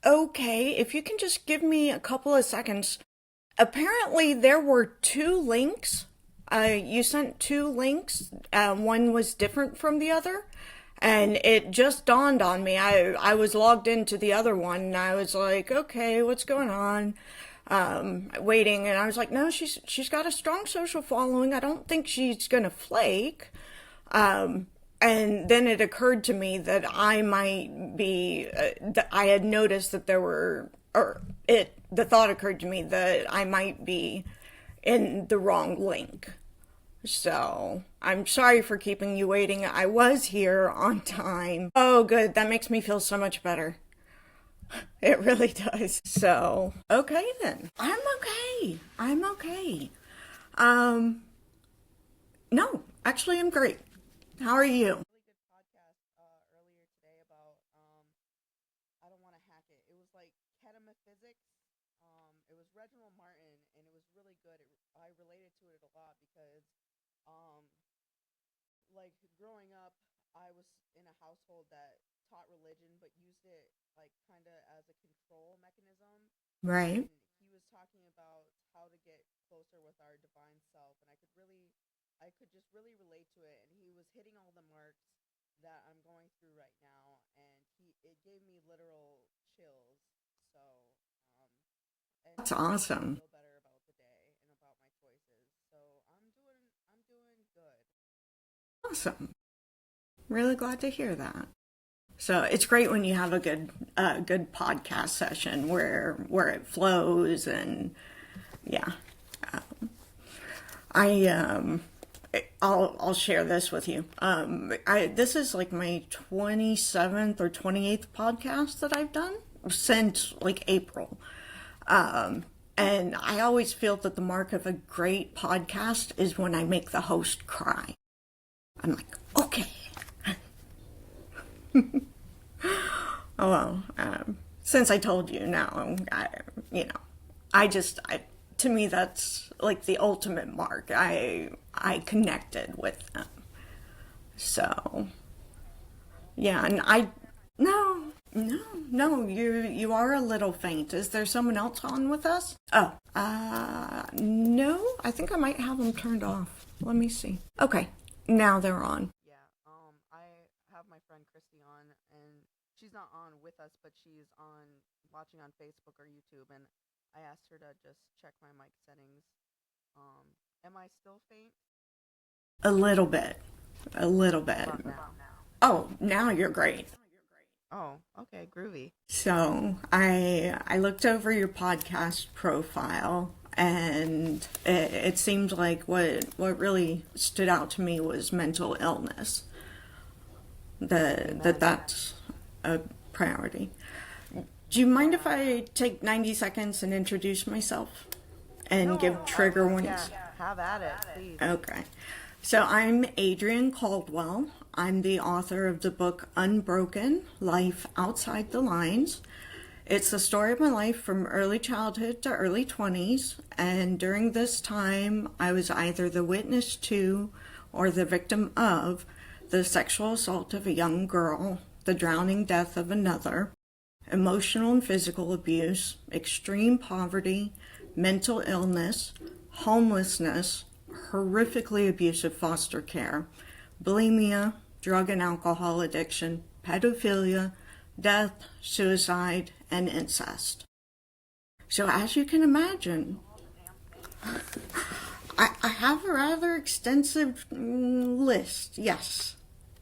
Okay, if you can just give me a couple of seconds. Apparently, there were two links. You sent two links. One was different from the other. And it just dawned on me. I was logged into the other one and I was like, okay, what's going on? Waiting. And I was like, no, she's got a strong social following. I don't think she's going to flake. And then it occurred to me that I might be, that I had noticed that there were, the thought occurred to me that I might be in the wrong link. So I'm sorry for keeping you waiting. I was here on time. Oh, good. That makes me feel so much better. It really does. So, okay then. I'm okay. I'm okay. Um, no, actually, I'm great. How are you? Really good podcast earlier today about I don't want to hack it. It was like physics. It was Reginald Martin, and it was really good. I related to it a lot because um like growing up, I was in a household that taught religion but used it like kind of as a control mechanism. Right. And he was talking about how to get closer with our divine self, and I could just really relate to it. And he was hitting all the marks that I'm going through right now, and he it gave me literal chills. So, um, and That's it made me awesome. feel better about the day and about my choices. So I'm doing good. Awesome. Really glad to hear that. So it's great when you have a good podcast session where it flows and yeah. I I'll share this with you. I this is like my 27th or 28th podcast that I've done since like April. And I always feel that the mark of a great podcast is when I make the host cry. I'm like, okay. Oh well, since I told you now, you know, to me that's like the ultimate mark. I connected with them. So yeah, and no, no, you are a little faint. Is there someone else on with us? Oh, no, I think I might have them turned off. Let me see. Okay, now they're on. Yeah. I have my friend Christy on, and she's not on with us, but she's on watching on Facebook or YouTube, and I asked her to just check my mic settings. Am I still faint? A little bit, a little How bit. about now? Oh, now you're great. Oh, okay, groovy. So I looked over your podcast profile, and it seemed like what really stood out to me was mental illness. Amen. That's a priority. Do you mind if I take 90 seconds and introduce myself and give No, trigger yeah, warnings? have at it, please. Okay. So I'm Adrienne Caldwell. I'm the author of the book Unbroken: Life Outside the Lines. It's the story of my life from early childhood to early 20s, and during this time, I was either the witness to or the victim of the sexual assault of a young girl, the drowning death of another, emotional and physical abuse, extreme poverty, mental illness, homelessness, horrifically abusive foster care, bulimia, drug and alcohol addiction, pedophilia, death, suicide, and incest. So, as you can imagine, I have a rather extensive list, yes.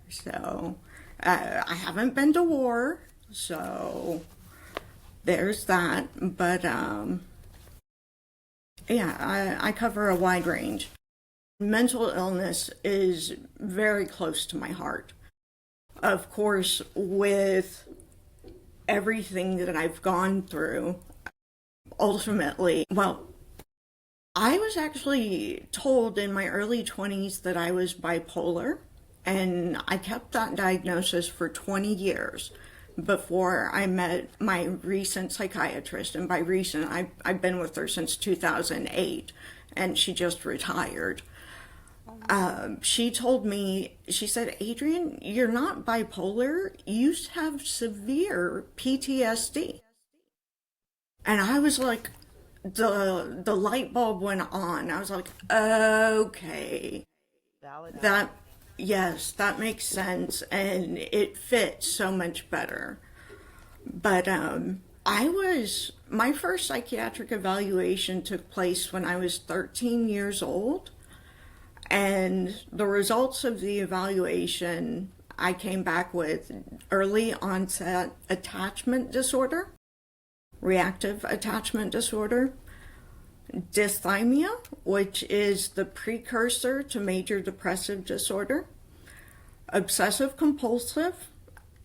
So, I haven't been to war, so there's that. But, yeah, I cover a wide range. Mental illness is very close to my heart. Of course, with everything that I've gone through, ultimately, well, I was actually told in my early 20s that I was bipolar, and I kept that diagnosis for 20 years before I met my recent psychiatrist. And by recent, I've been with her since 2008, and she just retired. Oh no. She told me, she said, Adrienne, you're not bipolar, you have severe PTSD. And I was like, the light bulb went on. I was like, okay, that, Validating. yes, that makes sense, and it fits so much better. But my first psychiatric evaluation took place when I was 13 years old, and the results of the evaluation I came back with early onset attachment disorder, reactive attachment disorder, dysthymia, which is the precursor to major depressive disorder, obsessive compulsive,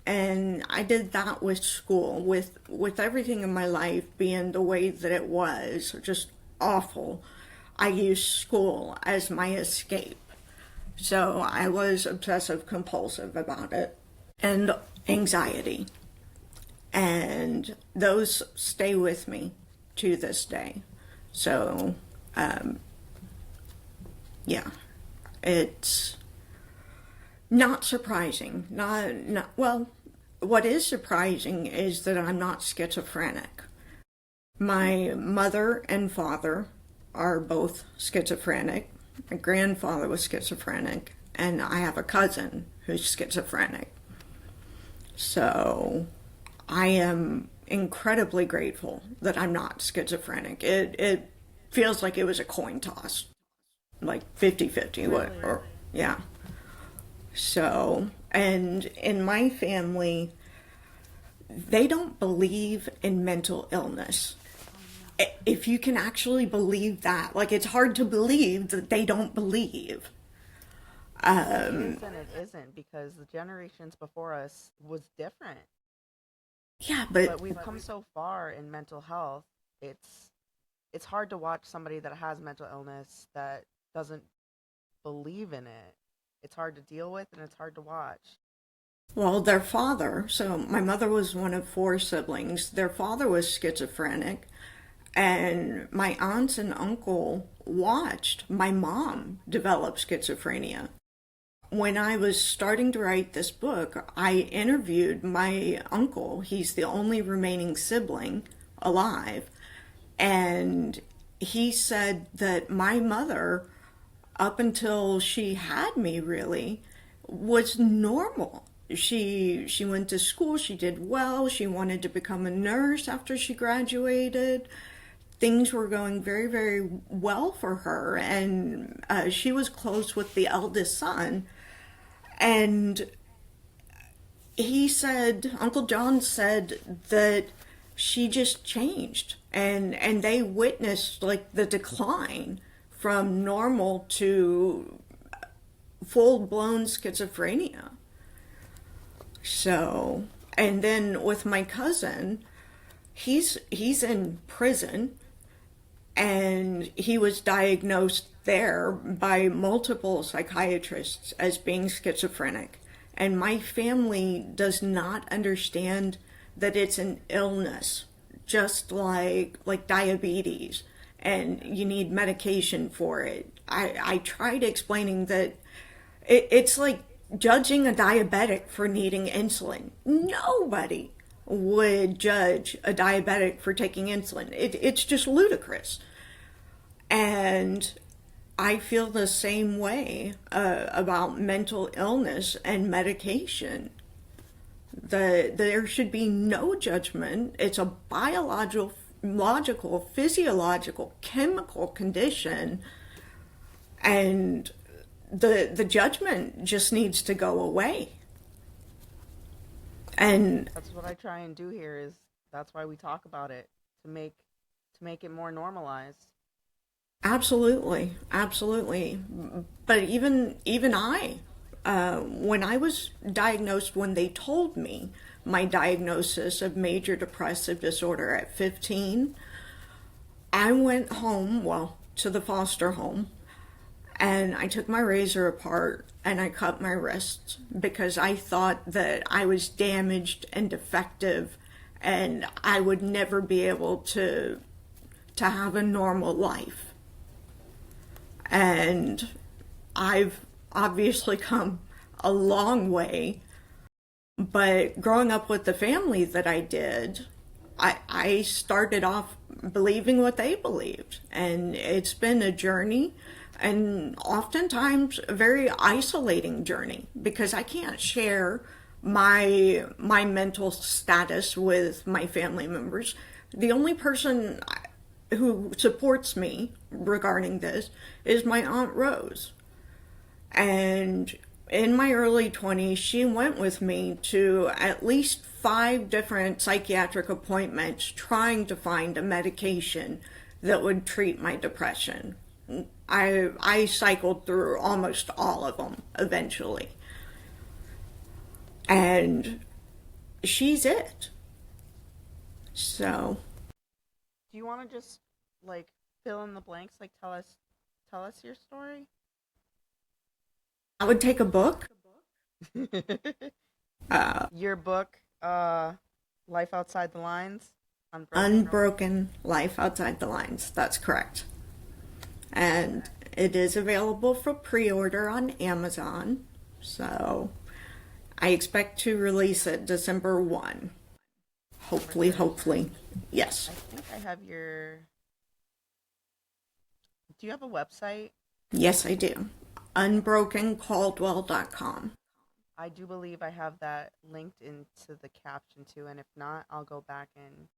and I did that with school, with everything in my life being the way that it was, just awful. I used school as my escape. So I was obsessive compulsive about it, and anxiety. And those stay with me to this day. So, yeah, it's not surprising. Not well. What is surprising is that I'm not schizophrenic. My mother and father are both schizophrenic. My grandfather was schizophrenic, and I have a cousin who's schizophrenic. So I am incredibly grateful that I'm not schizophrenic. It feels like it was a coin toss, like 50-50. Really? Yeah. So, and in my family, they don't believe in mental illness. If you can actually believe that, like it's hard to believe that they don't believe. It is and it isn't because the generations before us was different. Yeah, but But we've come so far in mental health. It's it's hard to watch somebody that has mental illness that doesn't believe in it. It's hard to deal with and it's hard to watch. well, their father, so my mother was one of four siblings. Their father was schizophrenic, and my aunts and uncle watched my mom develop schizophrenia. When I was starting to write this book, I interviewed my uncle. He's the only remaining sibling alive. And he said that my mother, up until she had me really, was normal. She went to school, she did well, she wanted to become a nurse after she graduated. Things were going very, very well for her, and she was close with the eldest son. And he said, Uncle John said that she just changed, and they witnessed like the decline from normal to full blown schizophrenia. So, and then with my cousin, he's in prison, and he was diagnosed there by multiple psychiatrists as being schizophrenic. And my family does not understand that it's an illness, just like diabetes, and you need medication for it. I tried explaining that it's like judging a diabetic for needing insulin. Nobody would judge a diabetic for taking insulin. It's just ludicrous. And I feel the same way about mental illness and medication. There should be no judgment. It's a biological, logical, physiological, chemical condition, and the judgment just needs to go away. And That's what I try and do here is that's why we talk about it to make it more normalized. absolutely, absolutely. But even I, when I was diagnosed, when they told me my diagnosis of major depressive disorder at 15, I went home, well, to the foster home, and I took my razor apart and I cut my wrists because I thought that I was damaged and defective and I would never be able to have a normal life. And I've obviously come a long way, but growing up with the family that I did, I started off believing what they believed, and it's been a journey, and oftentimes a very isolating journey because I can't share my mental status with my family members. The only person who supports me regarding this is my Aunt Rose. And in my early 20s, she went with me to at least 5 different psychiatric appointments trying to find a medication that would treat my depression. I cycled through almost all of them eventually. And she's it. So, Do you want to just like fill in the blanks? Like tell us your story. I would take a book. Your book, Life Outside the Lines, Unbroken Life Outside the Lines. That's correct. And it is available for pre-order on Amazon. So I expect to release it December 1. Hopefully. Yes. I think I have your. Do you have a website? Yes, I do. Unbrokencaldwell.com. I do believe I have that linked into the caption too, and if not, I'll go back and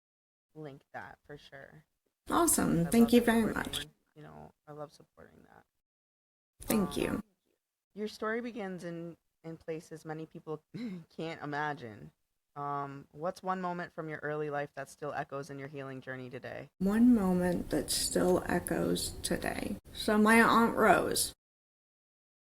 link that for sure. Awesome. I Thank love you very supporting, much. I love supporting that. Thank you. Your story begins in places many people can't imagine. What's one moment from your early life that still echoes in your healing journey today? One moment that still echoes today. So my Aunt Rose.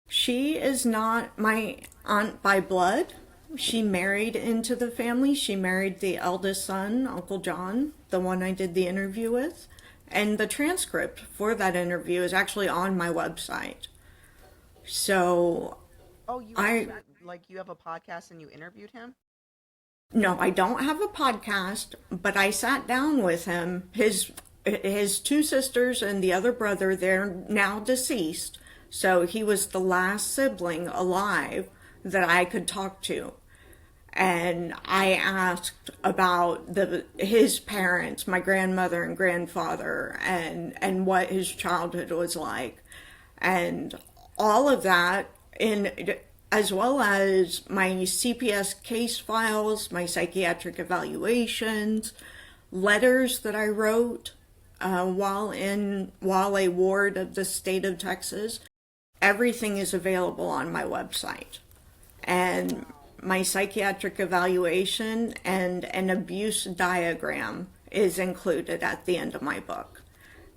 She is not my aunt by blood. She married into the family. She married the eldest son, Uncle John, the one I did the interview with. And the transcript for that interview is actually on my website. So Oh, you have a podcast and you interviewed him? no, I don't have a podcast, but I sat down with him. His 2 sisters and the other brother, they're now deceased. So he was the last sibling alive that I could talk to. And I asked about his parents, my grandmother and grandfather, and what his childhood was like. And all of that, as well as my CPS case files, my psychiatric evaluations, letters that I wrote while a ward of the state of Texas. Everything is available on my website. And my psychiatric evaluation and an abuse diagram is included at the end of my book.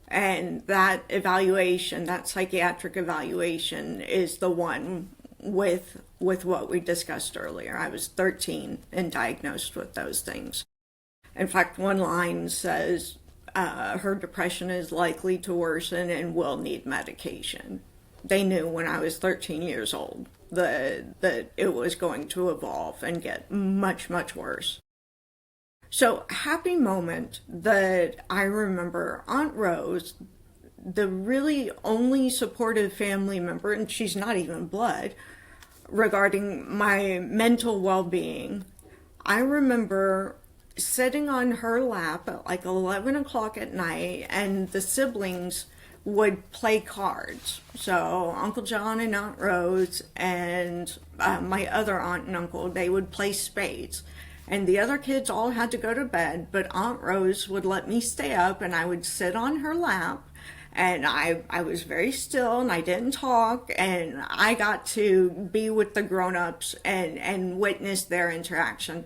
And that evaluation, that psychiatric evaluation, is the one with what we discussed earlier. I was 13 and diagnosed with those things. In fact, one line says her depression is likely to worsen and will need medication. They knew when I was 13 years old that it was going to evolve and get much, much worse. So, happy moment that I remember Aunt Rose, the really only supportive family member, and she's not even blood, regarding my mental well-being. I remember sitting on her lap at like 11 o'clock at night, and the siblings would play cards. So Uncle John and Aunt Rose and my other aunt and uncle, they would play spades. And the other kids all had to go to bed, but Aunt Rose would let me stay up, and I would sit on her lap, and I was very still, and I didn't talk, and I got to be with the grown-ups and witness their interaction.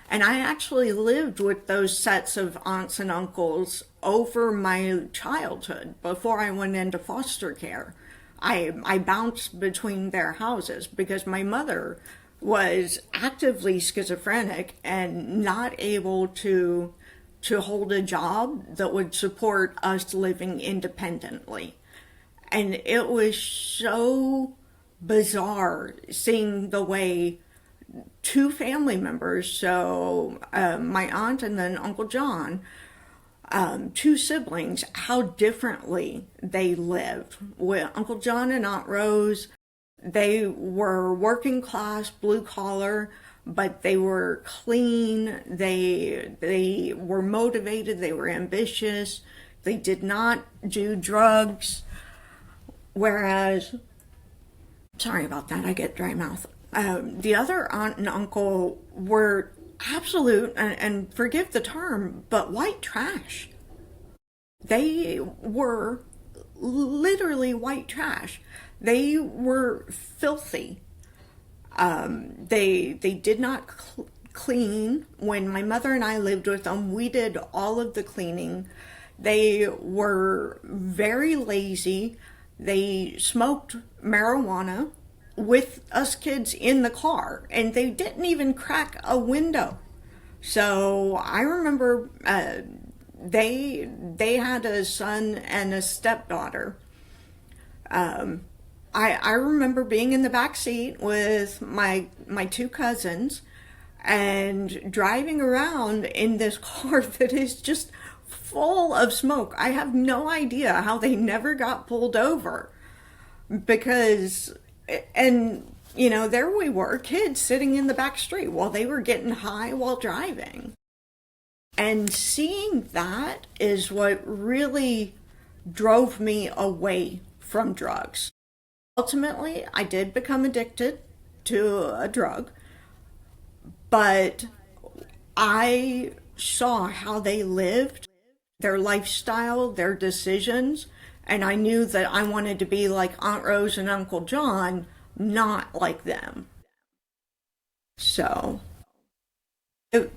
And I actually lived with those sets of aunts and uncles over my childhood before I went into foster care. I bounced between their houses because my mother was actively schizophrenic and not able to hold a job that would support us living independently. And it was so bizarre seeing the way 2 family members, so my aunt and then Uncle John, 2 siblings, how differently they lived. With Uncle John and Aunt Rose, they were working class, blue collar. but they were clean. They were motivated. They were ambitious. They did not do drugs. Whereas, sorry about that, I get dry mouth. The other aunt and uncle were absolute, and forgive the term, but white trash. They were literally white trash. They were filthy. They did not clean. When my mother and I lived with them, we did all of the cleaning. They were very lazy. They smoked marijuana with us kids in the car, and they didn't even crack a window. So I remember they had a son and a stepdaughter. I remember being in the back seat with my two cousins and driving around in this car that is just full of smoke. I have no idea how they never got pulled over, because, and you know, there we were, kids sitting in the back street while they were getting high while driving. And seeing that is what really drove me away from drugs. Ultimately, I did become addicted to a drug, but I saw how they lived, their lifestyle, their decisions, and I knew that I wanted to be like Aunt Rose and Uncle John, not like them. So it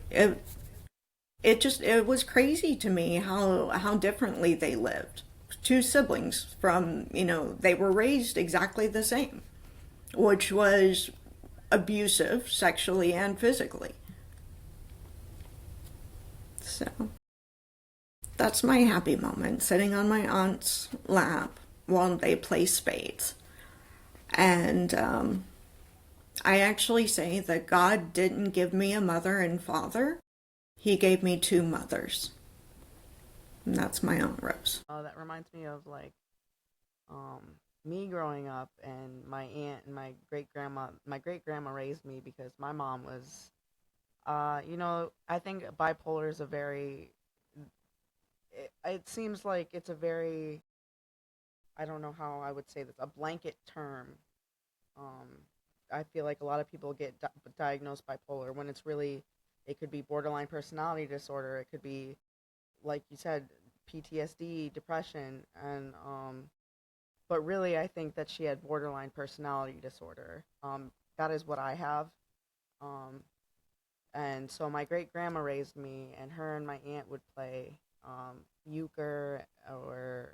was crazy to me how differently they lived. Two siblings from, you know, they were raised exactly the same, which was abusive sexually and physically. So that's my happy moment, sitting on my aunt's lap while they play spades. And I actually say that God didn't give me a mother and father. He gave me two mothers. And that's my Aunt Rose. That reminds me of like me growing up, and my aunt and my great grandma. My great grandma raised me because my mom was, you know, I think bipolar is a very. It seems like it's a very. I don't know how I would say this. A blanket term. I feel like a lot of people get diagnosed bipolar when it's really. It could be borderline personality disorder. It could be, like you said, PTSD, depression, and but really I think that she had borderline personality disorder. That is what I have. And so my great grandma raised me, and her and my aunt would play euchre or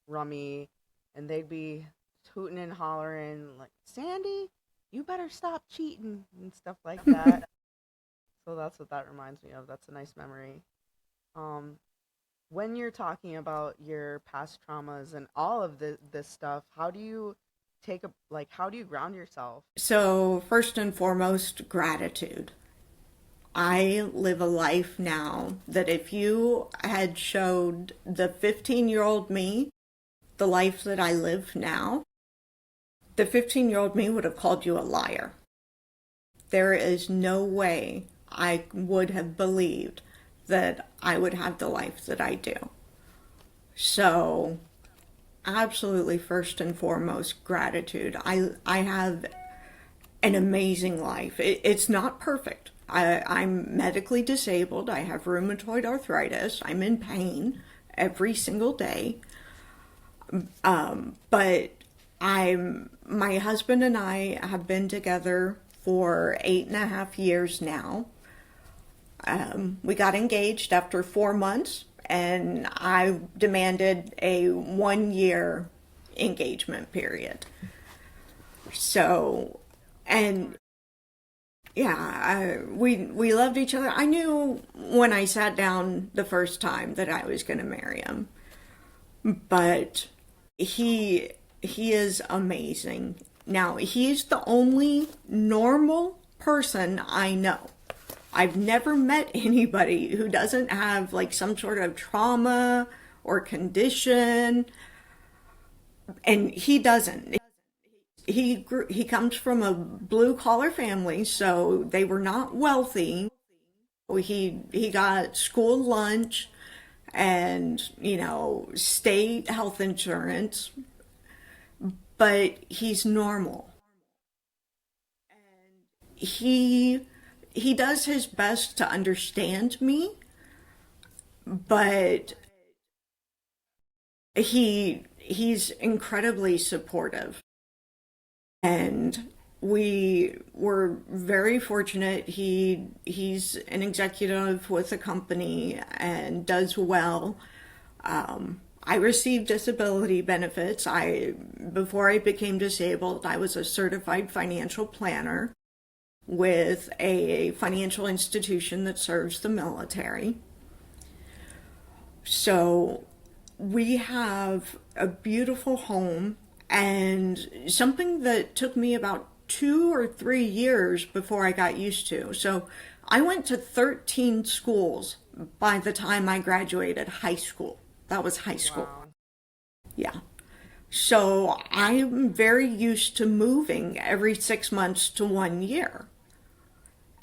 rummy, and they'd be hooting and hollering like, Sandy, you better stop cheating and stuff like that. So that's what that reminds me of. That's a nice memory. When you're talking about your past traumas and all of this stuff, how do you how do you ground yourself? So, first and foremost, gratitude. I live a life now that if you had showed the 15-year-old me the life that I live now, the 15-year-old me would have called you a liar. There is no way I would have believed that I would have the life that I do. So, absolutely, first and foremost, gratitude. I have an amazing life. It's not perfect. I'm medically disabled. I have rheumatoid arthritis. I'm in pain every single day. But my husband and I have been together for 8.5 years now. We got engaged after 4 months, and I demanded a 1-year engagement period. So, and yeah, we loved each other. I knew when I sat down the first time that I was going to marry him, but he is amazing. Now, he's the only normal person I know. I've never met anybody who doesn't have like some sort of trauma or condition, and he doesn't. He's he comes from a blue collar family, so they were not wealthy. He got school lunch and, state health insurance, but he's normal. He does his best to understand me, but he's incredibly supportive. And we were very fortunate. He's an executive with a company and does well. I received disability benefits. Before I became disabled, I was a certified financial planner with a financial institution that serves the military. So we have a beautiful home, and something that took me about 2 or 3 years before I got used to. So I went to 13 schools by the time I graduated high school. That was high school. Wow. Yeah. So I'm very used to moving every 6 months to 1 year.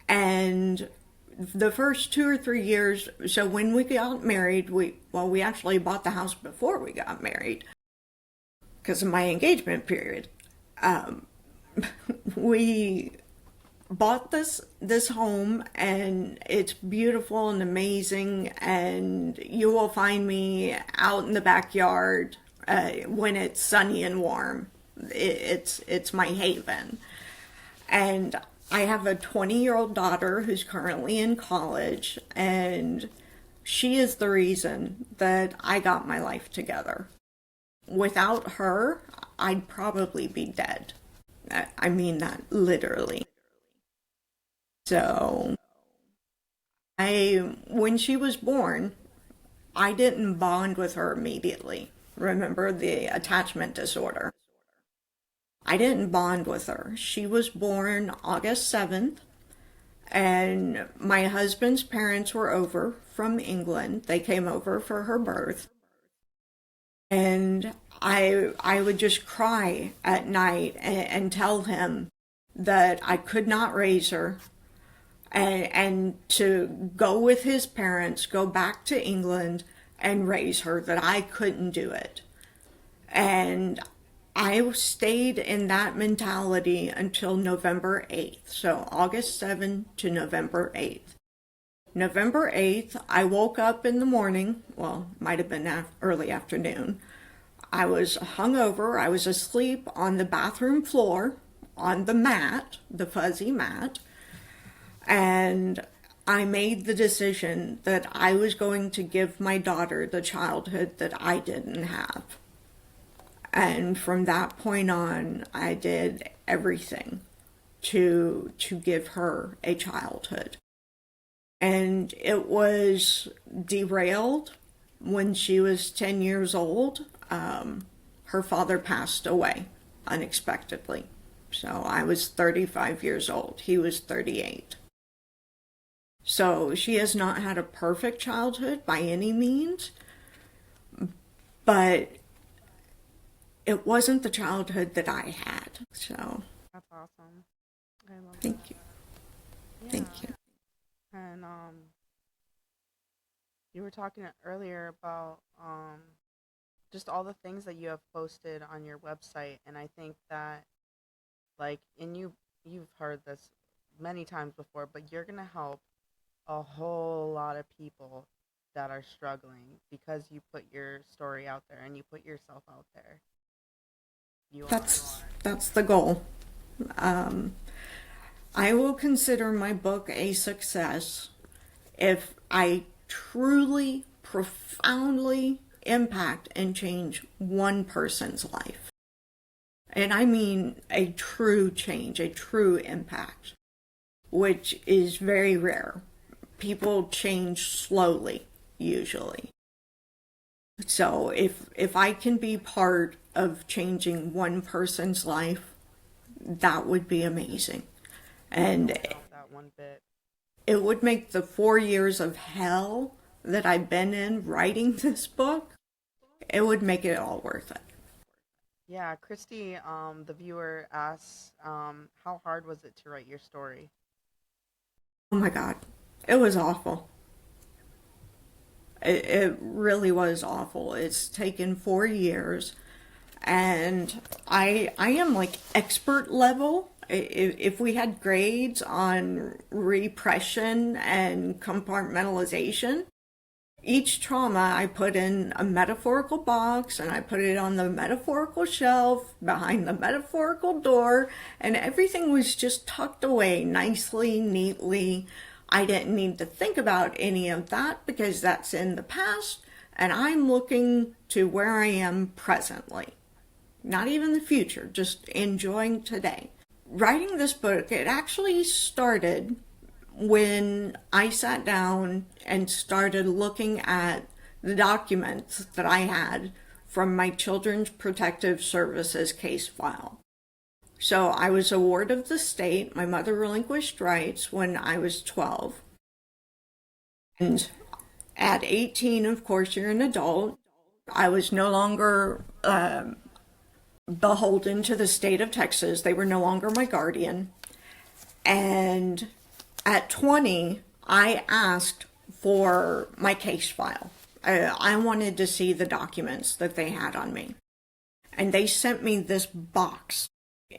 And the first 2 or 3 years, so when we got married, we actually bought the house before we got married because of my engagement period. Um, we bought this home, and it's beautiful and amazing, and you will find me out in the backyard when it's sunny and warm. It's my haven. And I have a 20-year-old daughter who's currently in college, and she is the reason that I got my life together. Without her, I'd probably be dead. I mean that literally. So, when she was born, I didn't bond with her immediately. Remember the attachment disorder? I didn't bond with her. She was born August 7th, and my husband's parents were over from England. They came over for her birth. And I would just cry at night and tell him that I could not raise her, and to go with his parents, go back to England and raise her, that I couldn't do it. And I stayed in that mentality until November 8th. So August 7th to November 8th. November 8th, I woke up in the morning. Well, might have been early afternoon. I was hungover. I was asleep on the bathroom floor on the mat, the fuzzy mat. And I made the decision that I was going to give my daughter the childhood that I didn't have. And from that point on, I did everything to give her a childhood. And it was derailed when she was 10 years old. Her father passed away unexpectedly. So I was 35 years old. He was 38. So she has not had a perfect childhood by any means, but it wasn't the childhood that I had. So That's awesome. I love thank that. you. Yeah. Thank you. And you were talking earlier about just all the things that you have posted on your website, and I think that and you've heard this many times before, but you're gonna help a whole lot of people that are struggling because you put your story out there and you put yourself out there. You are. That's the goal. Um, I will consider my book a success if I truly, profoundly impact and change one person's life. And I mean a true change, a true impact, which is very rare. People change slowly, usually. So if I can be part of changing one person's life, that would be amazing. I And love that one bit. it would make the 4 years of hell that I've been in writing this book, it would make it all worth it. Yeah, Christy, the viewer asks, how hard was it to write your story? Oh my God, it was awful. It really was awful. It's taken 4 years, and I am like expert level. If we had grades on repression and compartmentalization, each trauma I put in a metaphorical box and I put it on the metaphorical shelf behind the metaphorical door, and everything was just tucked away nicely, neatly. I didn't need to think about any of that because that's in the past, and I'm looking to where I am presently. Not even the future, just enjoying today. Writing this book, it actually started when I sat down and started looking at the documents that I had from my Children's Protective Services case file. So I was a ward of the state. My mother relinquished rights when I was 12. And at 18, of course, you're an adult. I was no longer beholden to the state of Texas. They were no longer my guardian. And at 20, I asked for my case file. I wanted to see the documents that they had on me. And they sent me this box,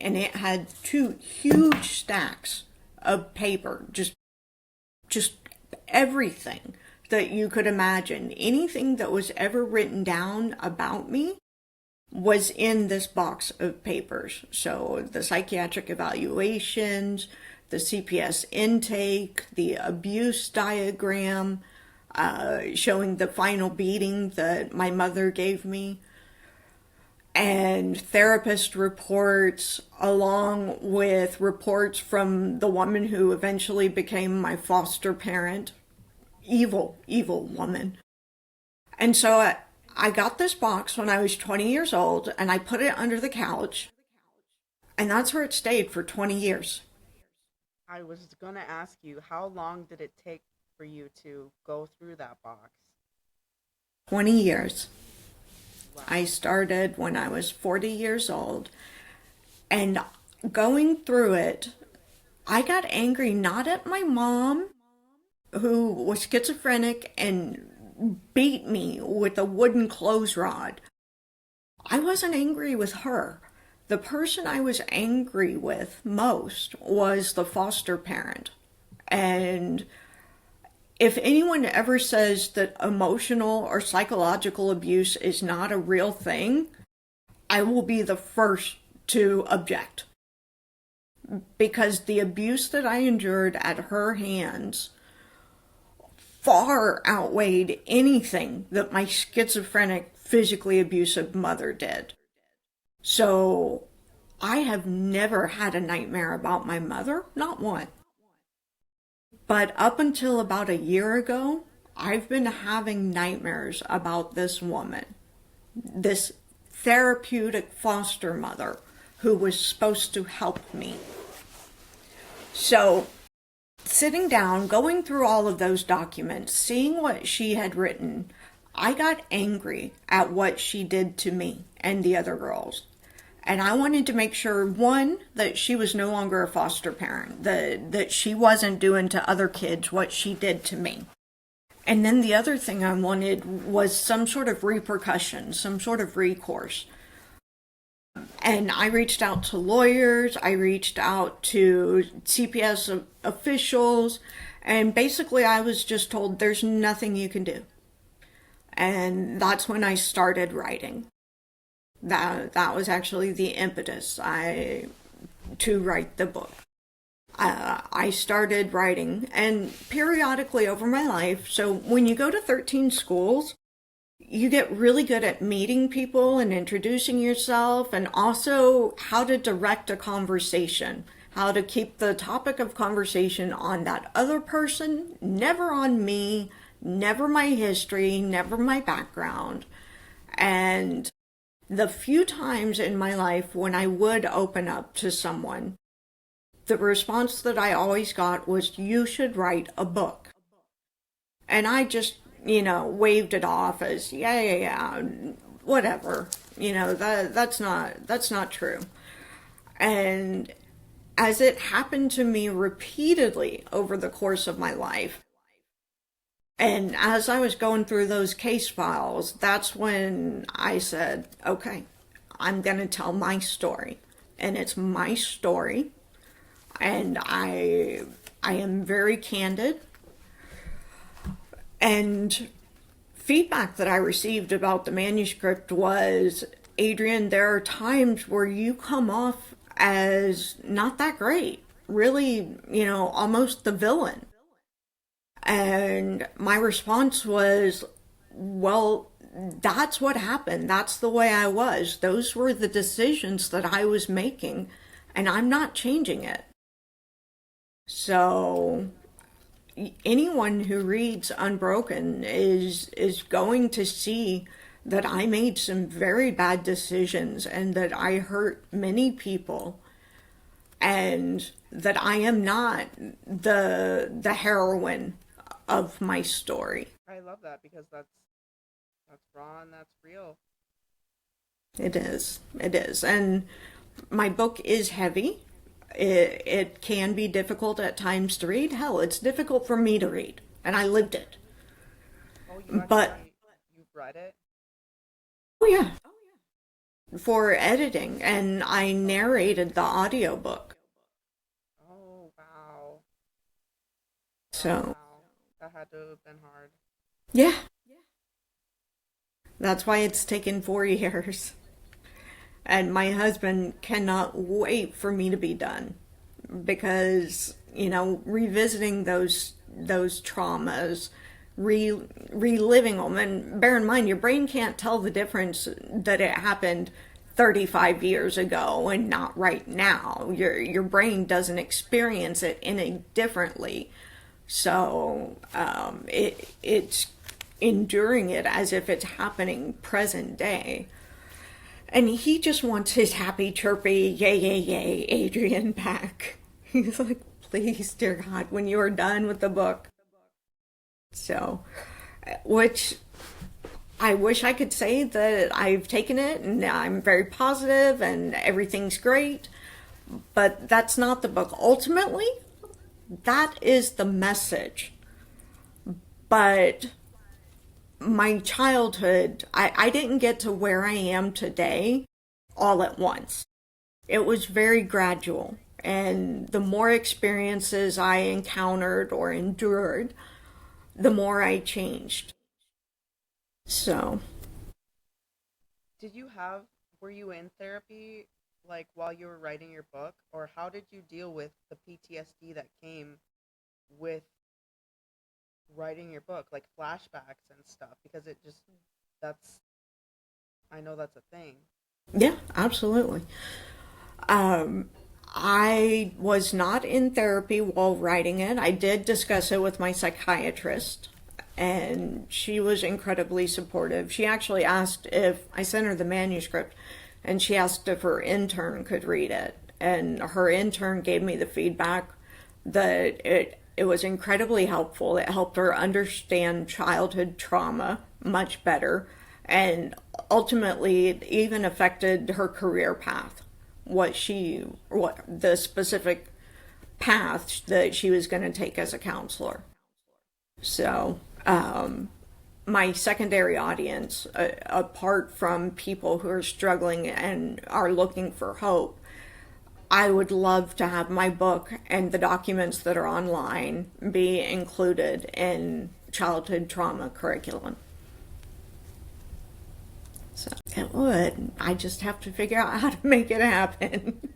and it had two huge stacks of paper, just everything that you could imagine. Anything that was ever written down about me was in this box of papers. So the psychiatric evaluations, the CPS intake, the abuse diagram, showing the final beating that my mother gave me, and therapist reports, along with reports from the woman who eventually became my foster parent. Evil, evil woman. And so I got this box when I was 20 years old, and I put it under the couch, and that's where it stayed for 20 years. I was gonna ask you, how long did it take for you to go through that box? 20 years. Wow. I started when I was 40 years old, and going through it, I got angry not at my mom, who was schizophrenic and beat me with a wooden clothes rod. I wasn't angry with her. The person I was angry with most was the foster parent. And if anyone ever says that emotional or psychological abuse is not a real thing, I will be the first to object. Because the abuse that I endured at her hands far outweighed anything that my schizophrenic, physically abusive mother did. So I have never had a nightmare about my mother, not one. But up until about a year ago, I've been having nightmares about this woman, this therapeutic foster mother who was supposed to help me. So, sitting down, going through all of those documents, seeing what she had written, I got angry at what she did to me and the other girls. And I wanted to make sure, one, that she was no longer a foster parent, that she wasn't doing to other kids what she did to me. And then the other thing I wanted was some sort of repercussion, some sort of recourse. And I reached out to lawyers, I reached out to CPS officials, and basically I was just told there's nothing you can do. And that's when I started writing. That was actually the impetus to write the book. I started writing, and periodically over my life, so when you go to 13 schools, you get really good at meeting people and introducing yourself, and also how to direct a conversation, how to keep the topic of conversation on that other person, never on me, never my history, never my background. And the few times in my life when I would open up to someone, the response that I always got was, "You should write a book." And I just, waved it off as, yeah. whatever. That's not true. And as it happened to me repeatedly over the course of my life, and as I was going through those case files, that's when I said, okay, I'm going to tell my story. And it's my story. And I am very candid. And feedback that I received about the manuscript was, Adriene, there are times where you come off as not that great. Really, almost the villain. And my response was, well, that's what happened. That's the way I was. Those were the decisions that I was making, and I'm not changing it. So anyone who reads Unbroken is going to see that I made some very bad decisions and that I hurt many people, and that I am not the heroine of my story. I love that because that's raw and that's real. It is. It is. And my book is heavy. It can be difficult at times to read. Hell, it's difficult for me to read, and I lived it. Oh, you But actually you've read it? oh yeah, for editing, and I narrated the audiobook. Oh, wow. So Wow. That had to have been hard. yeah, that's why it's taken 4 years. And my husband cannot wait for me to be done because, revisiting those traumas, reliving them, and bear in mind, your brain can't tell the difference that it happened 35 years ago and not right now. Your brain doesn't experience it any differently. So it's enduring it as if it's happening present day. And he just wants his happy, chirpy, yay, yay, yay, Adriene back. He's like, please, dear God, when you are done with the book. So, which I wish I could say that I've taken it and I'm very positive and everything's great, but that's not the book. Ultimately, that is the message. But my childhood, I didn't get to where I am today all at once. It was very gradual. And the more experiences I encountered or endured, the more I changed. So, Were you in therapy like while you were writing your book, or how did you deal with the PTSD that came with writing your book, like flashbacks and stuff? Because that's, I know that's a thing. yeah, absolutely. I was not in therapy while writing it. I did discuss it with my psychiatrist, and she was incredibly supportive. She actually asked if I sent her the manuscript, and she asked if her intern could read it. And her intern gave me the feedback that it was incredibly helpful. It helped her understand childhood trauma much better, and ultimately it even affected her career path. What the specific path that she was going to take as a counselor. So, my secondary audience, apart from people who are struggling and are looking for hope, I would love to have my book and the documents that are online be included in childhood trauma curriculum. So it would. I just have to figure out how to make it happen.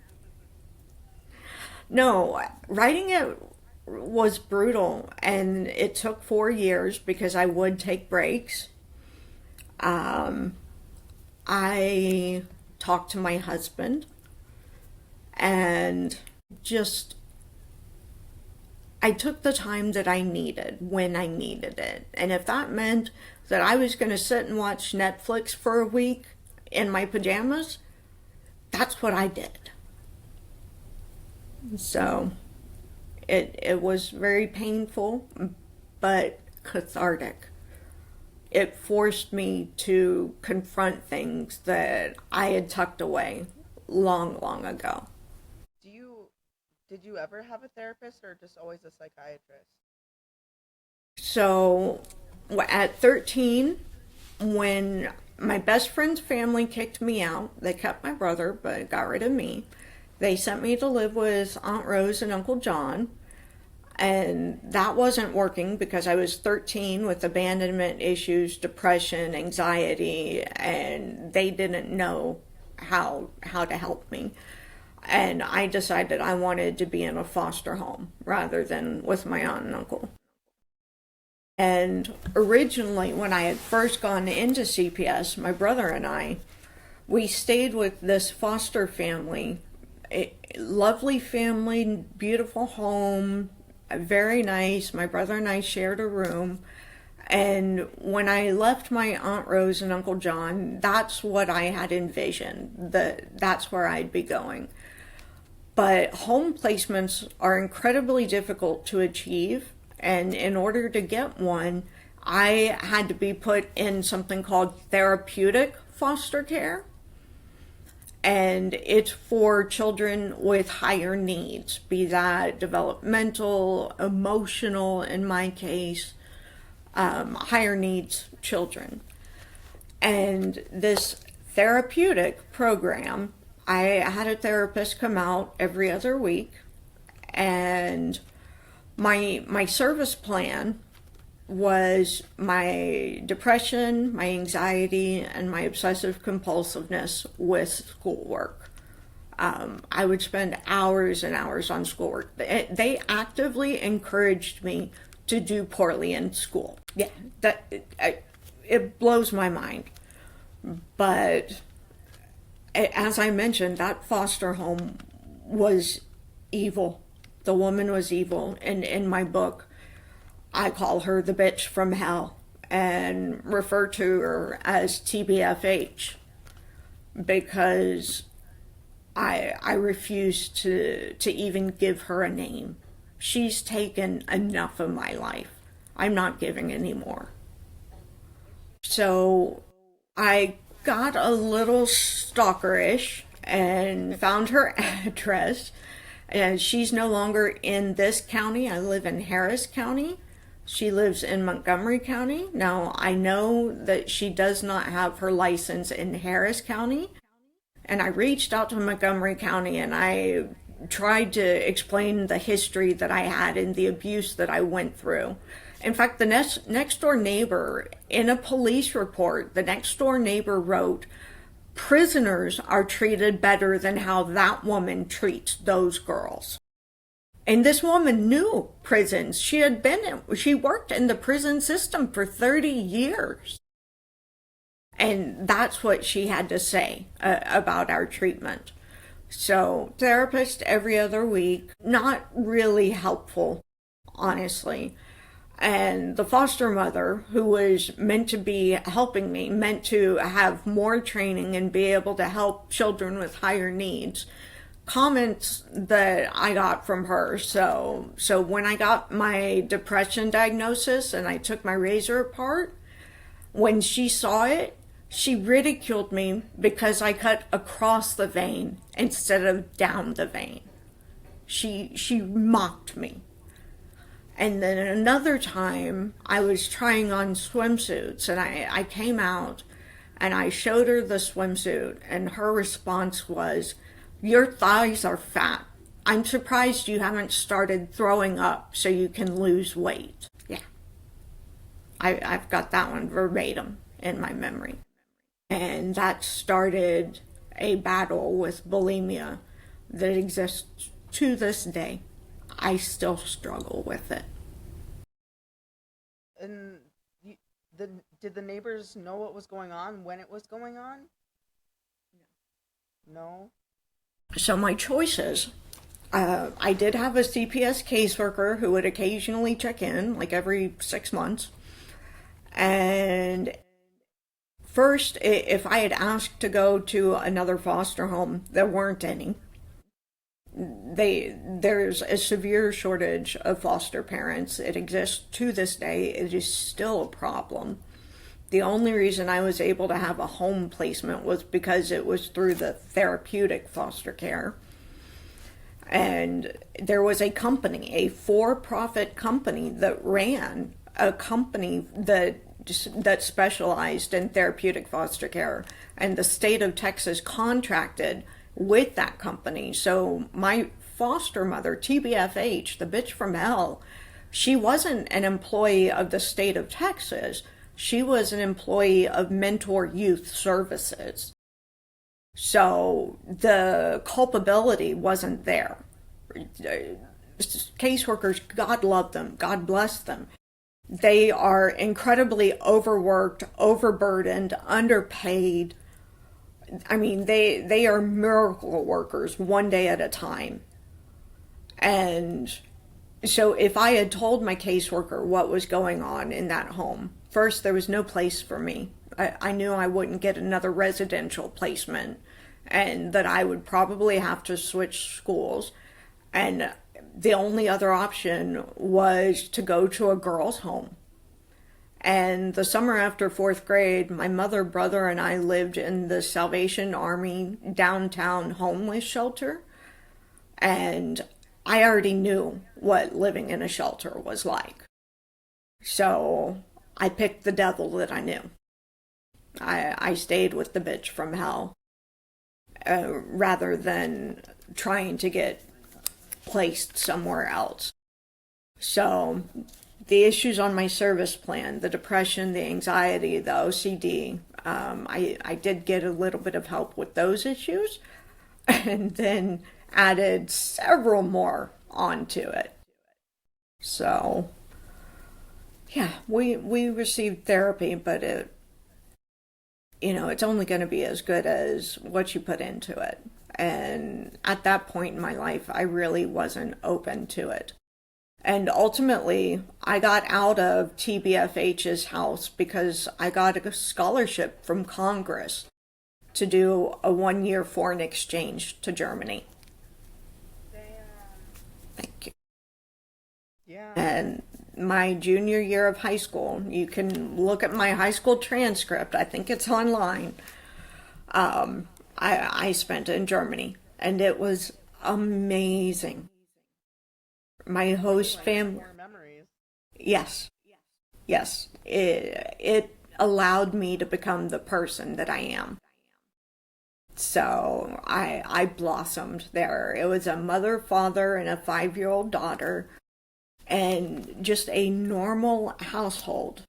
No, writing it was brutal, and it took 4 years because I would take breaks. Um, I talked to my husband and just I took the time that I needed when I needed it. And if that meant that I was going to sit and watch Netflix for a week in my pajamas, that's what I did. So it was very painful, but cathartic. it forced me to confront things that I had tucked away long, long ago. Do you did you ever have a therapist or just always a psychiatrist? So at 13, when my best friend's family kicked me out, they kept my brother but got rid of me. They sent me to live with Aunt Rose and Uncle John, and that wasn't working because I was 13 with abandonment issues, depression, anxiety, and they didn't know how to help me. And I decided I wanted to be in a foster home rather than with my aunt and uncle. And originally, when I had first gone into CPS, my brother and I, we stayed with this foster family, a lovely family, beautiful home, very nice. My brother and I shared a room. And when I left my Aunt Rose and Uncle John, that's what I had envisioned, that's where I'd be going. But home placements are incredibly difficult to achieve. And in order to get one, I had to be put in something called therapeutic foster care. And it's for children with higher needs, be that developmental, emotional, in my case, higher needs children. And this therapeutic program, I had a therapist come out every other week, and my service plan was my depression, my anxiety, and my obsessive compulsiveness with schoolwork. I would spend hours and hours on schoolwork. They actively encouraged me to do poorly in school. Yeah, it blows my mind. But as I mentioned, that foster home was evil. The woman was evil. And in my book, I call her the bitch from hell and refer to her as TBFH because I refuse to even give her a name. She's taken enough of my life. I'm not giving any more. So I got a little stalkerish and found her address. And she's no longer in this county. I live in Harris County. She lives in Montgomery County. Now, I know that she does not have her license in Harris County. And I reached out to Montgomery County and I tried to explain the history that I had and the abuse that I went through. In fact, the next door neighbor, in a police report, the next door neighbor wrote, prisoners are treated better than how that woman treats those girls. And this woman knew prisons. She worked in the prison system for 30 years. And that's what she had to say about our treatment. So, therapist every other week, not really helpful, honestly. And the foster mother, who was meant to be helping me, meant to have more training and be able to help children with higher needs, comments that I got from her. So when I got my depression diagnosis and I took my razor apart, when she saw it, she ridiculed me because I cut across the vein instead of down the vein. She mocked me. And then another time, I was trying on swimsuits, and I came out, and I showed her the swimsuit, and her response was, "Your thighs are fat. I'm surprised you haven't started throwing up so you can lose weight." Yeah, I've got that one verbatim in my memory. And that started a battle with bulimia that exists to this day. I still struggle with it. And did the neighbors know what was going on when it was going on? No. So my choices. I did have a CPS caseworker who would occasionally check in, like every 6 months. And first, if I had asked to go to another foster home, there weren't any. There's a severe shortage of foster parents. It exists to this day. It is still a problem. The only reason I was able to have a home placement was because it was through the therapeutic foster care. And there was a company, a for-profit company that ran a company that specialized in therapeutic foster care, and the state of Texas contracted with that company. So my foster mother, TBFH, the bitch from hell, she wasn't an employee of the state of Texas. She was an employee of Mentor Youth Services. So the culpability wasn't there. Caseworkers, God love them, God bless them. They are incredibly overworked, overburdened, underpaid. I mean, they are miracle workers one day at a time. And so if I had told my caseworker what was going on in that home, first, there was no place for me. I knew I wouldn't get another residential placement and that I would probably have to switch schools. And the only other option was to go to a girls' home. And the summer after fourth grade, my mother, brother, and I lived in the Salvation Army downtown homeless shelter. And I already knew what living in a shelter was like. So I picked the devil that I knew. I stayed with the bitch from hell rather than trying to get placed somewhere else. So the issues on my service plan, the depression, the anxiety, the OCD, I did get a little bit of help with those issues, and then added several more onto it. So yeah, we received therapy, but it's only going to be as good as what you put into it. And at that point in my life, I really wasn't open to it. And ultimately, I got out of TBFH's house because I got a scholarship from Congress to do a 1-year foreign exchange to Germany. Damn. Thank you. Yeah. And my junior year of high school, you can look at my high school transcript. I think it's online. I spent in Germany, and it was amazing. My host family. Memories. Yes. It allowed me to become the person that I am. So I blossomed there. It was a mother, father, and a 5-year-old daughter, and just a normal household.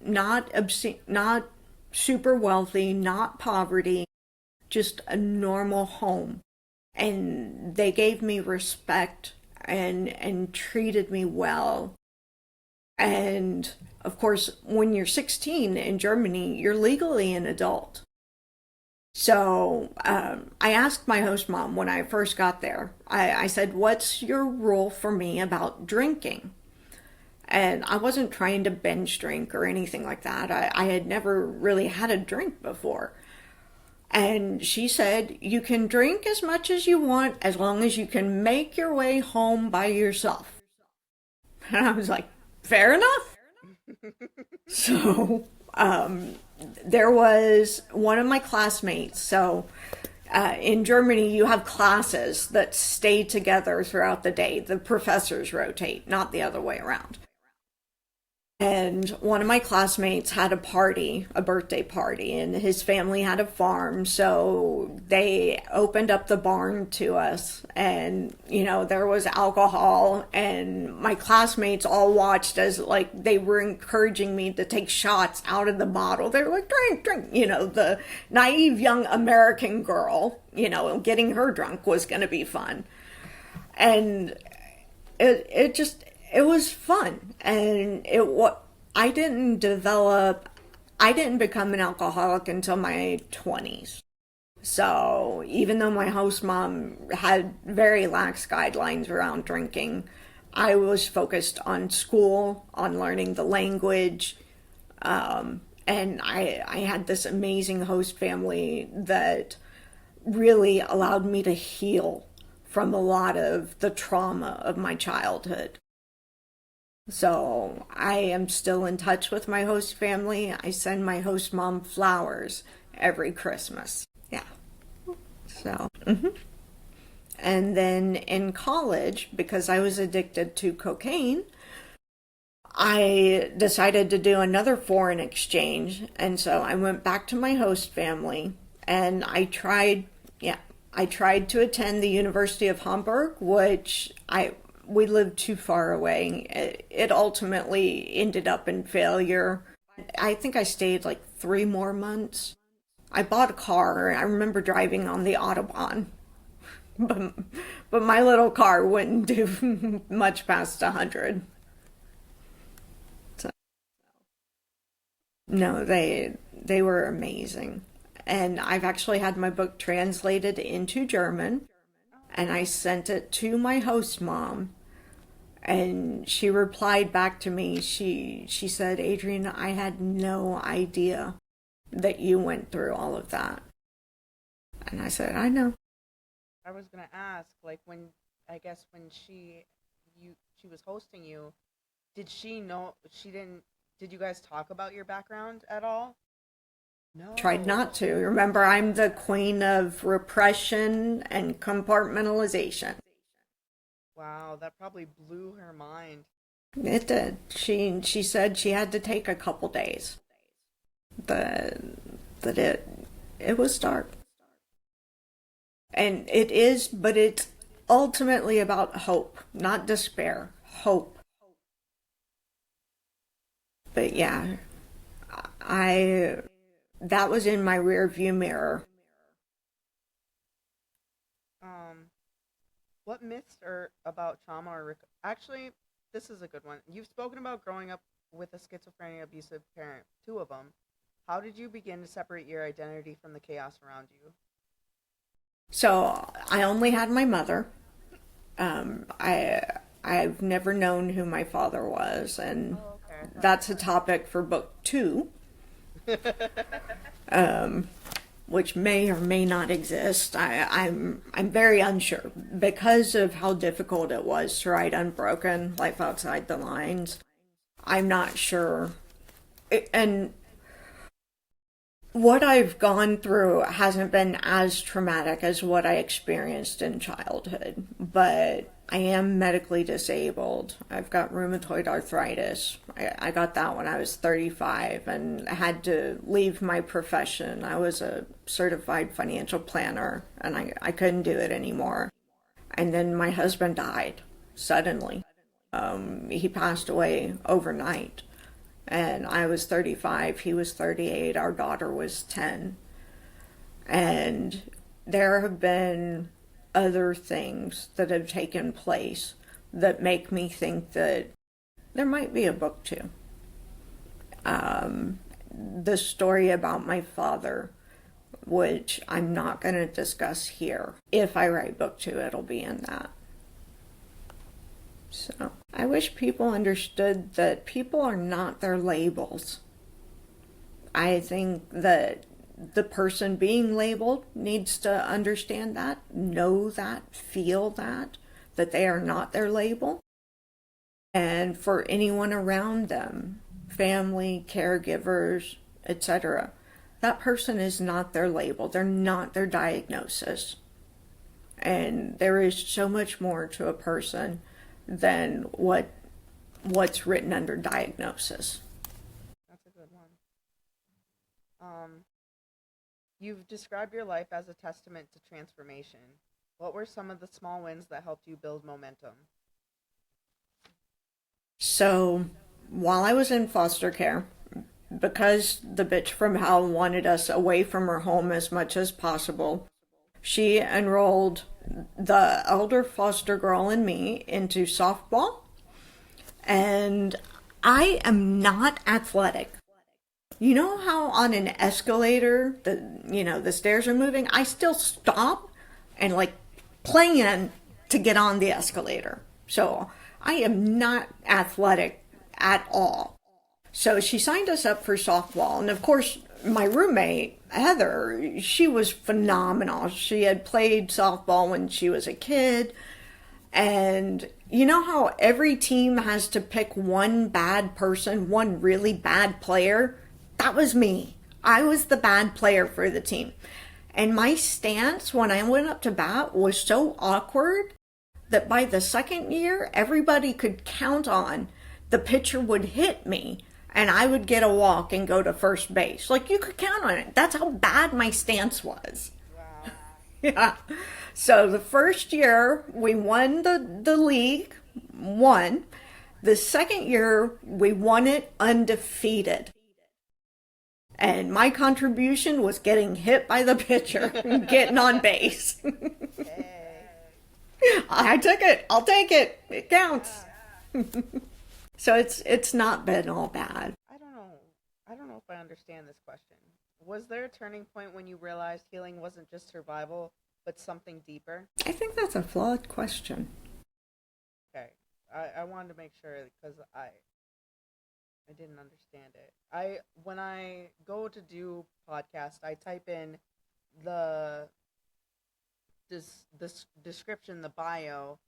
Not super wealthy, not poverty, just a normal home. And they gave me respect and treated me well. And of course, when you're 16 in Germany, you're legally an adult. So I asked my host mom when I first got there, I said, what's your rule for me about drinking? And I wasn't trying to binge drink or anything like that. I had never really had a drink before. And she said, you can drink as much as you want as long as you can make your way home by yourself. And I was like, fair enough. So there was one of my classmates. So in Germany, you have classes that stay together throughout the day. The professors rotate, not the other way around. And one of my classmates had a party, a birthday party, and his family had a farm, so they opened up the barn to us, and, there was alcohol, and my classmates all watched as, they were encouraging me to take shots out of the bottle. They were like, drink, the naive young American girl, getting her drunk was going to be fun. And it was fun, and I didn't become an alcoholic until my 20s. So even though my host mom had very lax guidelines around drinking, I was focused on school, on learning the language, and I had this amazing host family that really allowed me to heal from a lot of the trauma of my childhood. So I am still in touch with my host family. I send my host mom flowers every Christmas. Yeah. So, and then in college, because I was addicted to cocaine, I decided to do another foreign exchange. And so I went back to my host family and I tried to attend the University of Hamburg, which we lived too far away. It ultimately ended up in failure. I think I stayed like 3 more months. I bought a car. I remember driving on the Autobahn, but, but my little car wouldn't do much past 100. So, no, they were amazing. And I've actually had my book translated into German, and I sent it to my host mom, and she replied back to me. She said, "Adrienne, I had no idea that you went through all of that." And I said, "I know." I was gonna ask, like, when I guess when she was hosting you, did she know she didn't? Did you guys talk about your background at all? Tried No. not to. Remember, I'm the queen of repression and compartmentalization. Wow, that probably blew her mind. It did. She said she had to take a couple days. That that it was dark. And it is, but it's ultimately about hope, not despair. Hope. But yeah, I that was in my rear view mirror. Um, what myths are about trauma actually, this is a good one. You've spoken about growing up with a schizophrenia abusive parent, two of them. How did you begin to separate your identity from the chaos around you? So I only had my mother. I've never known who my father was, and Oh, okay. that's a topic for book two, which may or may not exist. I'm very unsure because of how difficult it was to write Unbroken, Life Outside the Lines. I'm not sure, and what I've gone through hasn't been as traumatic as what I experienced in childhood, but I am medically disabled. I've got rheumatoid arthritis. I got that when I was 35 and had to leave my profession. I was a certified financial planner and I couldn't do it anymore. And then my husband died suddenly. He passed away overnight. And I was 35, he was 38, our daughter was 10. And there have been other things that have taken place that make me think that there might be a book too. The story about my father, which I'm not going to discuss here. If I write book two, it'll be in that. So I wish people understood that people are not their labels. I think that the person being labeled needs to understand that, know that, feel that they are not their label. And for anyone around them, family, caregivers, etc., that person is not their label. They're not their diagnosis. And there is so much more to a person than what's written under diagnosis. That's a good one. Um, you've described your life as a testament to transformation. What were some of the small wins that helped you build momentum? So while I was in foster care, because the bitch from hell wanted us away from her home as much as possible, she enrolled the elder foster girl and me into softball. And I am not athletic. You know how on an escalator, the stairs are moving? I still stop and like plan to get on the escalator. So I am not athletic at all. So she signed us up for softball. And of course, my roommate, Heather, she was phenomenal. She had played softball when she was a kid. And You know how every team has to pick one bad person, one really bad player? That was me. I was the bad player for the team. And my stance when I went up to bat was so awkward that by the second year, everybody could count on the pitcher would hit me and I would get a walk and go to first base. Like, you could count on it. That's how bad my stance was. Wow. Yeah. So the first year we won the league, won. The second year we won it undefeated. And my contribution was getting hit by the pitcher and getting on base. Hey. I took it. I'll take it. It counts. So it's not been all bad. I don't know. I don't know if I understand this question. Was there a turning point when you realized healing wasn't just survival, but something deeper? I think that's a flawed question. Okay. I wanted to make sure because I didn't understand it. When I go to do podcast, I type in the this description, the bio,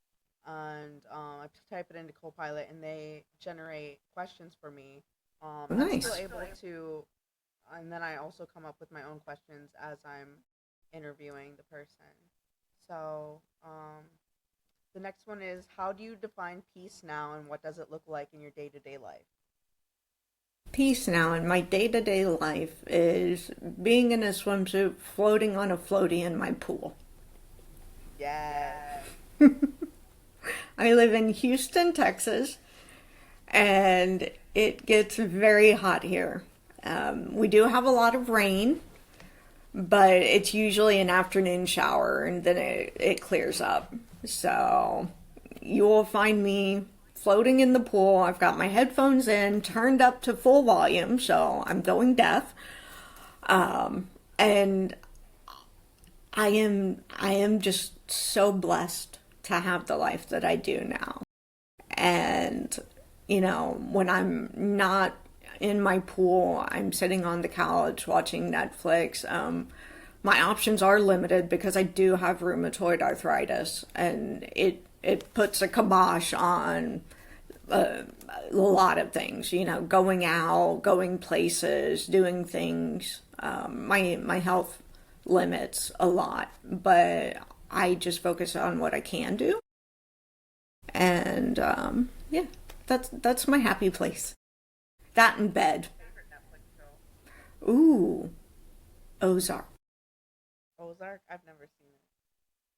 and I type it into Copilot, and they generate questions for me. I'm Nice. still able to, and then I also come up with my own questions as I'm interviewing the person. So, the next one is, how do you define peace now, and what does it look like in your day-to-day life? Peace now in my day-to-day life is being in a swimsuit, floating on a floaty in my pool. Yes. I live in Houston, Texas, and it gets very hot here. We do have a lot of rain, but it's usually an afternoon shower and then it clears up. So you will find me floating in the pool. I've got my headphones in, turned up to full volume, so I'm going deaf. And I am just so blessed to have the life that I do now. And, when I'm not in my pool, I'm sitting on the couch watching Netflix. My options are limited because I do have rheumatoid arthritis, and it puts a kibosh on a lot of things, going out, going places, doing things. My health limits a lot, but I just focus on what I can do. And yeah, that's my happy place. That in bed. Favorite Netflix show? Ooh, Ozark. Ozark? I've never seen it.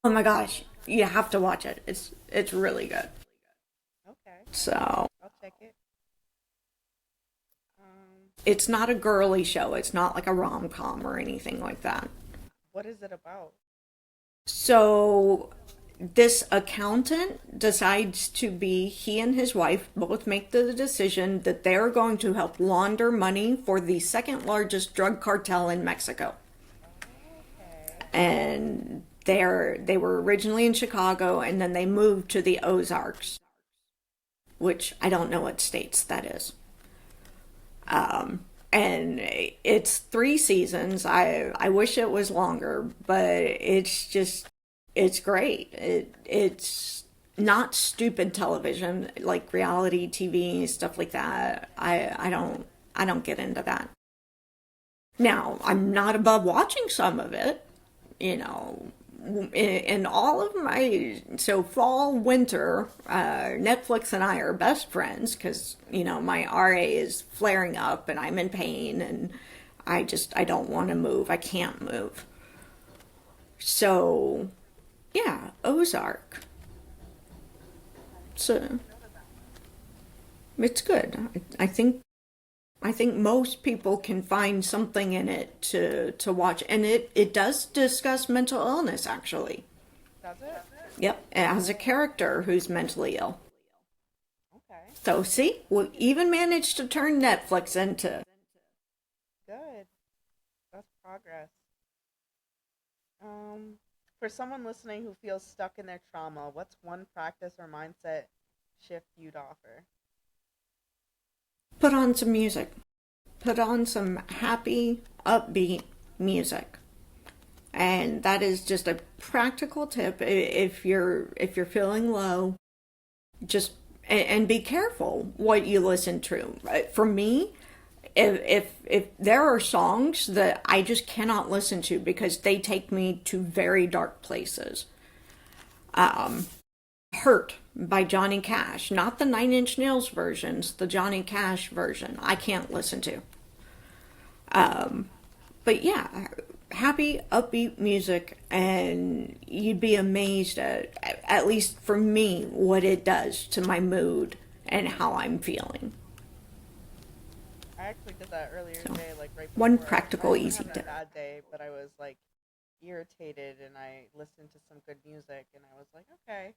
Oh my gosh, you have to watch it. It's really good. Okay, So I'll check it. it's not a girly show. It's not like a rom-com or anything like that. What is it about? So this accountant decides he and his wife both make the decision that they're going to help launder money for the second largest drug cartel in Mexico. Okay. And they were originally in Chicago, and then they moved to the Ozarks, which I don't know what states that is. And it's 3 seasons. I wish it was longer, but it's great. It's not stupid television like reality TV, stuff like that. I don't get into that. Now, I'm not above watching some of it, in all of so fall, winter, Netflix and I are best friends because, my RA is flaring up and I'm in pain and I don't want to move. I can't move. So, yeah, Ozark. So, it's good. I think most people can find something in it to watch. And it does discuss mental illness, actually. Does it? Yep, it has a character who's mentally ill. Okay. So, see, we even managed to turn Netflix into... Good. That's progress. For someone listening who feels stuck in their trauma, what's one practice or mindset shift you'd offer? Put on some music. Put on some happy, upbeat music. And that is just a practical tip. If you're feeling low, just and be careful what you listen to. For me, if there are songs that I just cannot listen to because they take me to very dark places. Hurt by Johnny Cash, not the Nine Inch Nails versions, the Johnny Cash version, I can't listen to. But yeah, happy, upbeat music, and you'd be amazed at least for me, what it does to my mood and how I'm feeling. I actually did that earlier So, today, like right one before. I practical, wasn't easy having a tip. bad day, but I was like irritated, and I listened to some good music, and I was like, okay,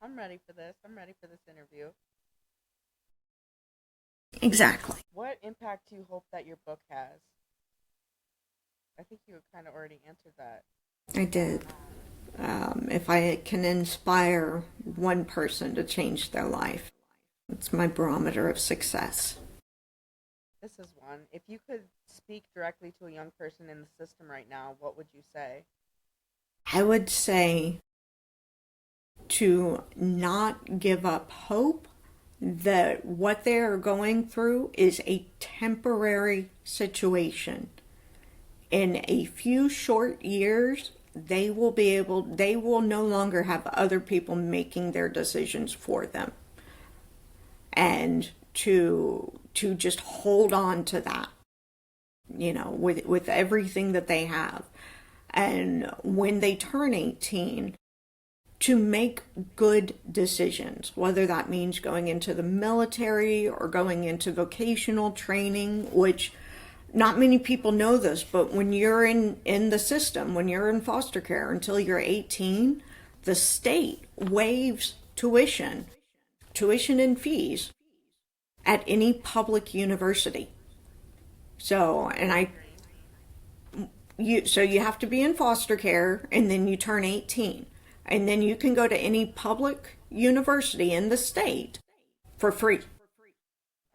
I'm ready for this. I'm ready for this interview. Exactly. What impact do you hope that your book has? I think you kind of already answered that. I did. If I can inspire one person to change their life, it's my barometer of success. This is one. If you could speak directly to a young person in the system right now, what would you say? I would say to not give up hope that what they are going through is a temporary situation. In a few short years, they will no longer have other people making their decisions for them. And to just hold on to that, with everything that they have. And when they turn 18, to make good decisions, whether that means going into the military or going into vocational training, which not many people know this, but when you're in the system, when you're in foster care until you're 18, the state waives tuition and fees at any public university. So, you have to be in foster care and then you turn 18. And then you can go to any public university in the state for free.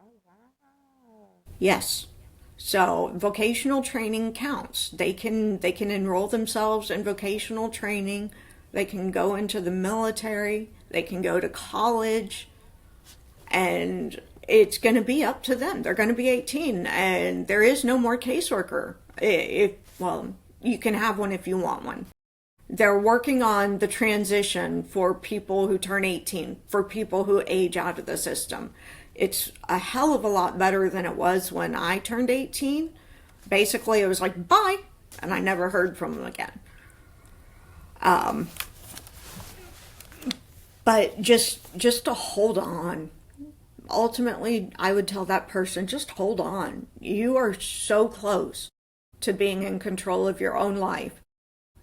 Oh, wow. Yes. So vocational training counts. They can enroll themselves in vocational training. They can go into the military. They can go to college. And it's going to be up to them. They're going to be 18, and there is no more caseworker. Well, you can have one if you want one. They're working on the transition for people who turn 18, for people who age out of the system. It's a hell of a lot better than it was when I turned 18. Basically, it was like, bye, and I never heard from them again. But just to hold on. Ultimately, I would tell that person, just hold on. You are so close to being in control of your own life.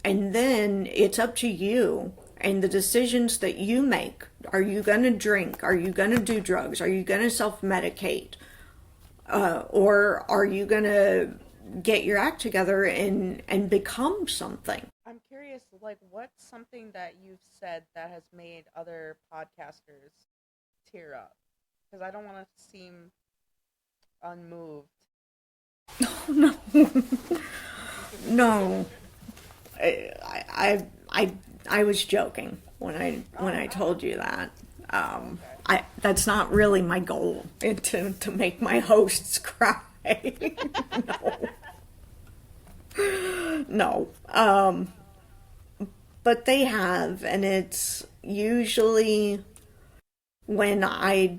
And then it's up to you and the decisions that you make. Are you going to drink? Are you going to do drugs? Are you going to self-medicate? Or are you going to get your act together and become something? I'm curious, like, what's something that you've said that has made other podcasters tear up? Because I don't want to seem unmoved. No. No. I was joking when I told you that. That's not really my goal, to make my hosts cry. No. But they have, and it's usually when I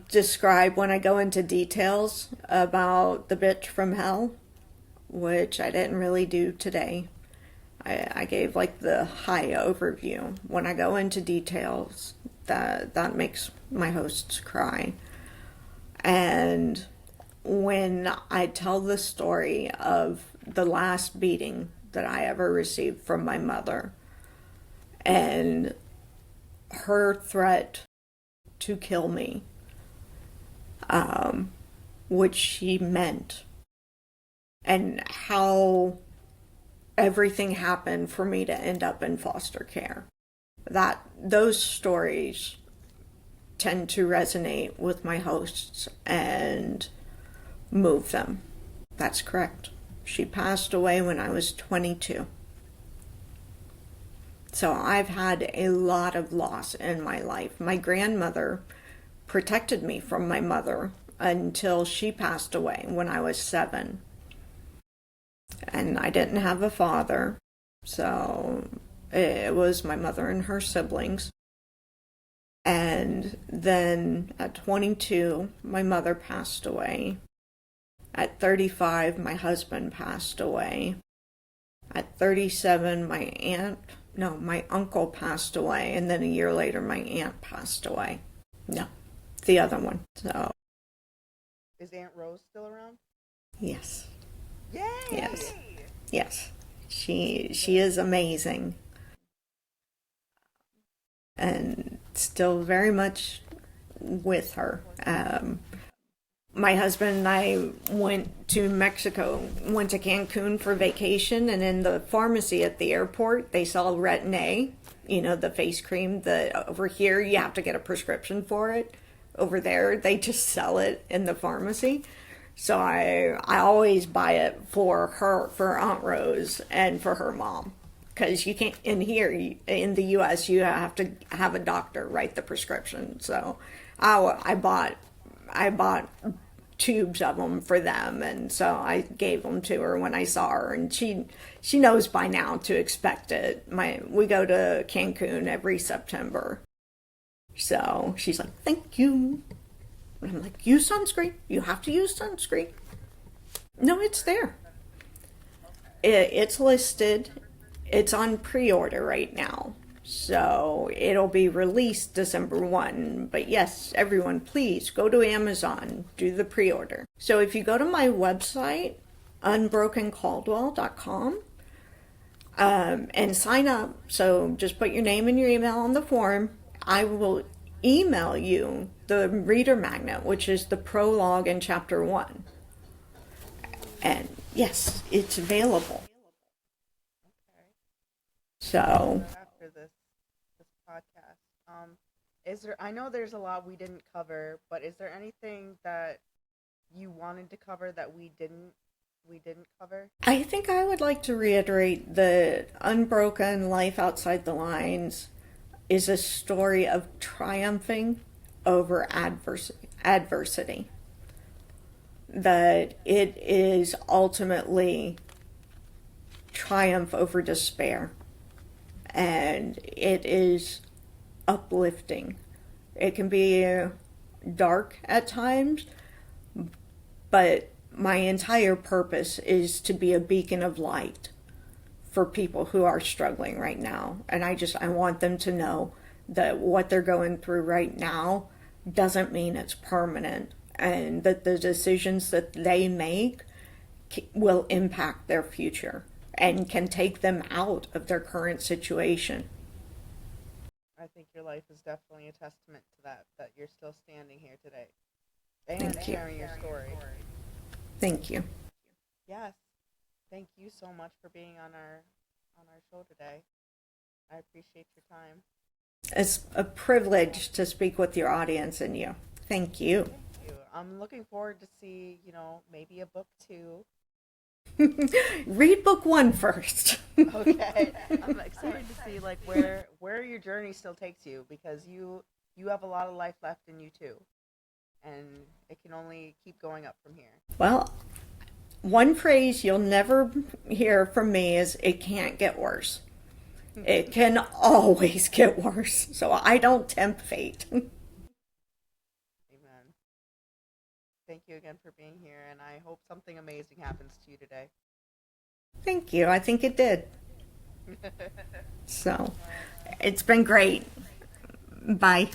go into details about the bitch from hell, which I didn't really do today. I gave like the high overview. When I go into details, that makes my hosts cry. And when I tell the story of the last beating that I ever received from my mother and her threat to kill me, which she meant, and how everything happened for me to end up in foster care. Those stories tend to resonate with my hosts and move them. That's correct. She passed away when I was 22. So I've had a lot of loss in my life. My grandmother protected me from my mother until she passed away when I was 7. And I didn't have a father, so it was my mother and her siblings. And then at 22, my mother passed away. At 35, my husband passed away. At 37, my uncle passed away. And then a year later, my aunt passed away. No, the other one. So, Is Aunt Rose still around? yes. Yay! Yes. Yes. She is amazing. And still very much with her. My husband and I went to Mexico, went to Cancun for vacation, and in the pharmacy at the airport, they sell Retin-A, the face cream that over here you have to get a prescription for it. Over there, they just sell it in the pharmacy. So I always buy it for her, for Aunt Rose, and for her mom. Because you can't, in here, in the U.S., you have to have a doctor write the prescription. So I bought tubes of them for them, and so I gave them to her when I saw her, and she knows by now to expect it. We go to Cancun every September, so she's like, "Thank you." And I'm like, "Use sunscreen. You have to use sunscreen." No, it's there. It's listed. It's on pre-order right now. So it'll be released December 1. But yes, everyone, please go to Amazon, do the pre-order. So if you go to my website, unbrokencaldwell.com, and sign up, so just put your name and your email on the form, I will email you the reader magnet, which is the prologue in chapter 1. And yes, it's available. So After this podcast, is there? I know there's a lot we didn't cover, but is there anything that you wanted to cover that we didn't cover? I think I would like to reiterate that Unbroken Life Outside the Lines is a story of triumphing over adversity. That it is ultimately triumph over despair. And it is uplifting. It can be dark at times, but my entire purpose is to be a beacon of light for people who are struggling right now. And I want them to know that what they're going through right now doesn't mean it's permanent, and that the decisions that they make will impact their future and can take them out of their current situation. I think your life is definitely a testament to that you're still standing here today and Thank you. sharing your story. Thank you. Yes. Thank you so much for being on our show today. I appreciate your time. It's a privilege to speak with your audience and you. Thank you. Thank you. I'm looking forward to see, maybe a book 2. Read book 1 first. Okay. I'm excited to see where your journey still takes you, because you have a lot of life left in you too. And it can only keep going up from here. Well, one phrase you'll never hear from me is "it can't get worse." It can always get worse. So I don't tempt fate. Amen. Thank you again for being here, and I hope something amazing happens to you today. Thank you. I think it did. So, it's been great. Bye.